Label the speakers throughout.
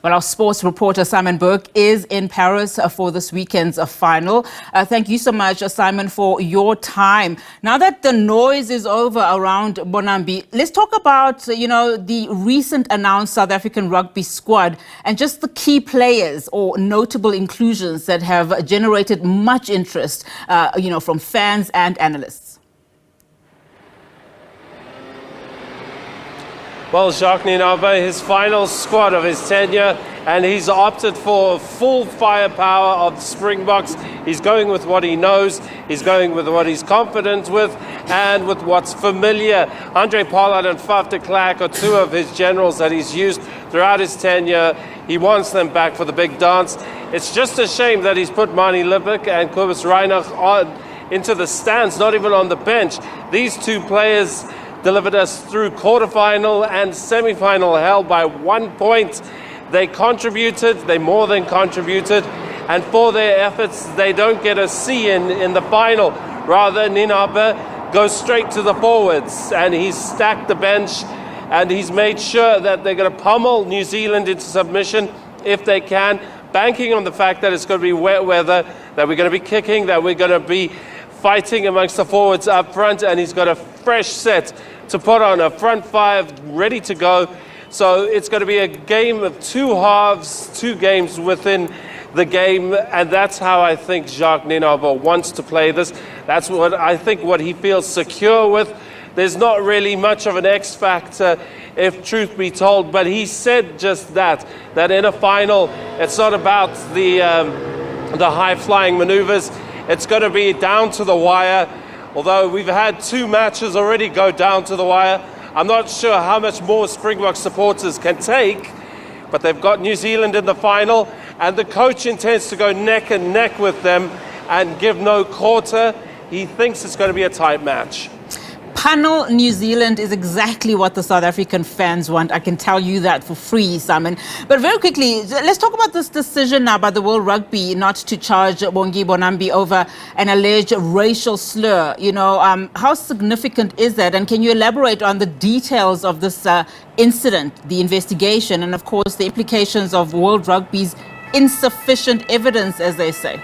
Speaker 1: Well, our sports reporter Simon Burke is in Paris for this weekend's final. Thank you so much, Simon, for your time. Now that the noise is over around Mbonambi, let's talk about, the recent announced South African rugby squad and just the key players or notable inclusions that have generated much interest, from fans and analysts.
Speaker 2: Well, Jacques Nienaber, his final squad of his tenure, and he's opted for full firepower of the Springboks. He's going with what he knows, he's going with what he's confident with, and with what's familiar. Andre Pollard and Faf de Klerk are two of his generals that he's used throughout his tenure. He wants them back for the big dance. It's just a shame that he's put Manie Libbok and Kobus Reinach into the stands, not even on the bench. These two players delivered us through quarterfinal and semi-final hell by 1 point. They contributed, they more than contributed, and for their efforts, they don't get a C in the final. Rather, Nienaber goes straight to the forwards, and he's stacked the bench, and he's made sure that they're going to pummel New Zealand into submission if they can, banking on the fact that it's going to be wet weather, that we're going to be kicking, that we're going to be fighting amongst the forwards up front, and he's got a fresh set to put on, a front five ready to go. So it's going to be a game of two halves, two games within the game, and that's how I think Jacques Nienaber wants to play this. That's what I think what he feels secure with. There's not really much of an X factor, if truth be told, but he said just that in a final, it's not about the high-flying maneuvers. It's going to be down to the wire. Although we've had two matches already go down to the wire, I'm not sure how much more Springbok supporters can take, but they've got New Zealand in the final, and the coach intends to go neck and neck with them and give no quarter. He thinks it's going to be a tight match.
Speaker 1: Panel New Zealand is exactly what the South African fans want. I can tell you that for free, Simon. But very quickly, let's talk about this decision now by the World Rugby not to charge Bongi Mbonambi over an alleged racial slur. How significant is that? And can you elaborate on the details of this incident, the investigation, and of course the implications of World Rugby's insufficient evidence, as they say?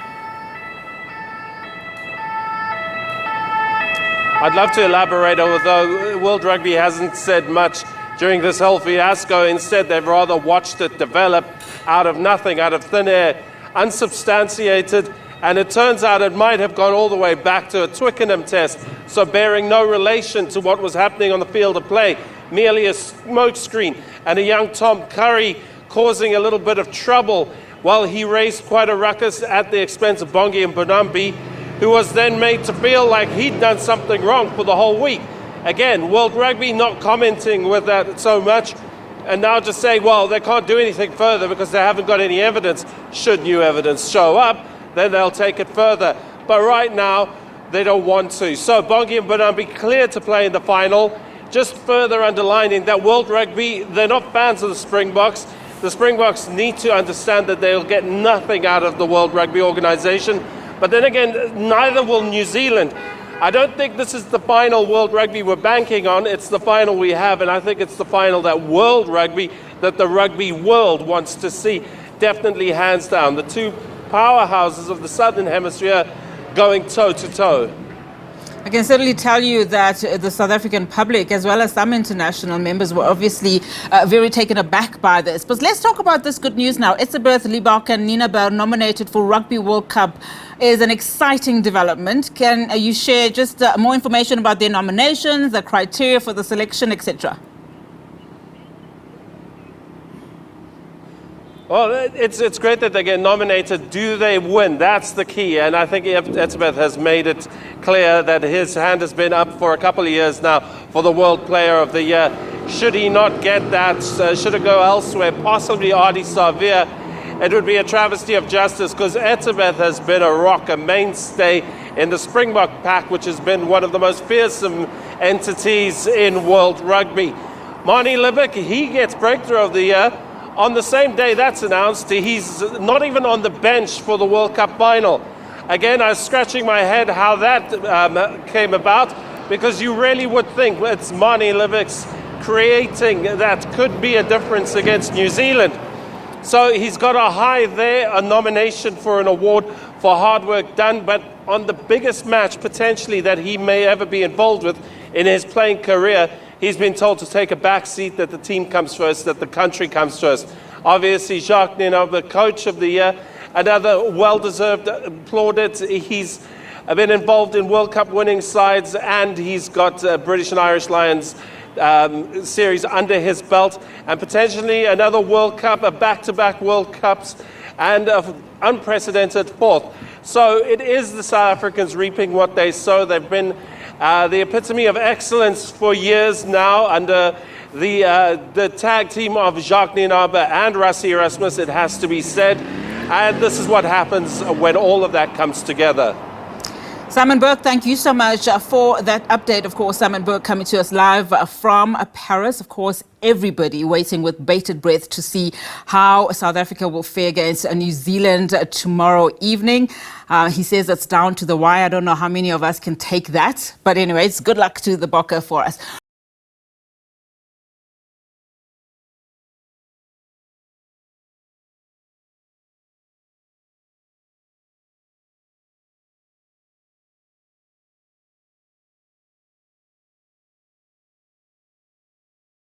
Speaker 2: I'd love to elaborate, although World Rugby hasn't said much during this whole fiasco. Instead, they've rather watched it develop out of nothing, out of thin air, unsubstantiated, and it turns out it might have gone all the way back to a Twickenham test, so bearing no relation to what was happening on the field of play, merely a smokescreen, and a young Tom Curry causing a little bit of trouble while he raised quite a ruckus at the expense of Bongi Mbonambi, who was then made to feel like he'd done something wrong for the whole week. Again, World Rugby not commenting with that so much, and now just saying, well, they can't do anything further because they haven't got any evidence. Should new evidence show up, then they'll take it further. But right now, they don't want to. So Bongi Mbonambi clear to play in the final, just further underlining that World Rugby, they're not fans of the Springboks. The Springboks need to understand that they'll get nothing out of the World Rugby organization. But then again, neither will New Zealand. I don't think this is the final World Rugby we're banking on. It's the final we have, and I think it's the final that World Rugby, that the rugby world wants to see. Definitely hands down. The two powerhouses of the Southern Hemisphere going toe-to-toe.
Speaker 1: I can certainly tell you that the South African public, as well as some international members, were obviously very taken aback by this. But let's talk about this good news now. Etzebeth, Libbok and Nienaber nominated for Rugby World Cup is an exciting development. Can you share just more information about their nominations, the criteria for the selection, etc.?
Speaker 2: Well, it's great that they get nominated. Do they win? That's the key. And I think Etzebeth has made it clear that his hand has been up for a couple of years now for the World Player of the Year. Should he not get that, should it go elsewhere, possibly Ardie Savea, it would be a travesty of justice, because Etzebeth has been a rock, a mainstay in the Springbok pack, which has been one of the most fearsome entities in World Rugby. Manie Libbok, he gets Breakthrough of the Year. On the same day that's announced, he's not even on the bench for the World Cup final. Again, I was scratching my head how that came about, because you really would think it's Manie Libbok's creating that could be a difference against New Zealand. So he's got a high there, a nomination for an award for hard work done, but on the biggest match potentially that he may ever be involved with in his playing career, he's been told to take a back seat, that the team comes first, that the country comes first. Obviously, Jacques Nienaber, the coach of the year, another well-deserved plaudit. He's been involved in World Cup winning sides, and he's got British and Irish Lions series under his belt, and potentially another World Cup, a back-to-back World Cups, and an unprecedented fourth. So it is the South Africans reaping what they sow. They've been the epitome of excellence for years now under the tag team of Jacques Nienaber and Rassie Erasmus, it has to be said. And this is what happens when all of that comes together.
Speaker 1: Simon Burke, thank you so much for that update. Of course, Simon Burke coming to us live from Paris. Of course, everybody waiting with bated breath to see how South Africa will fare against New Zealand tomorrow evening. He says it's down to the wire. I don't know how many of us can take that. But anyways, good luck to the Bokke for us.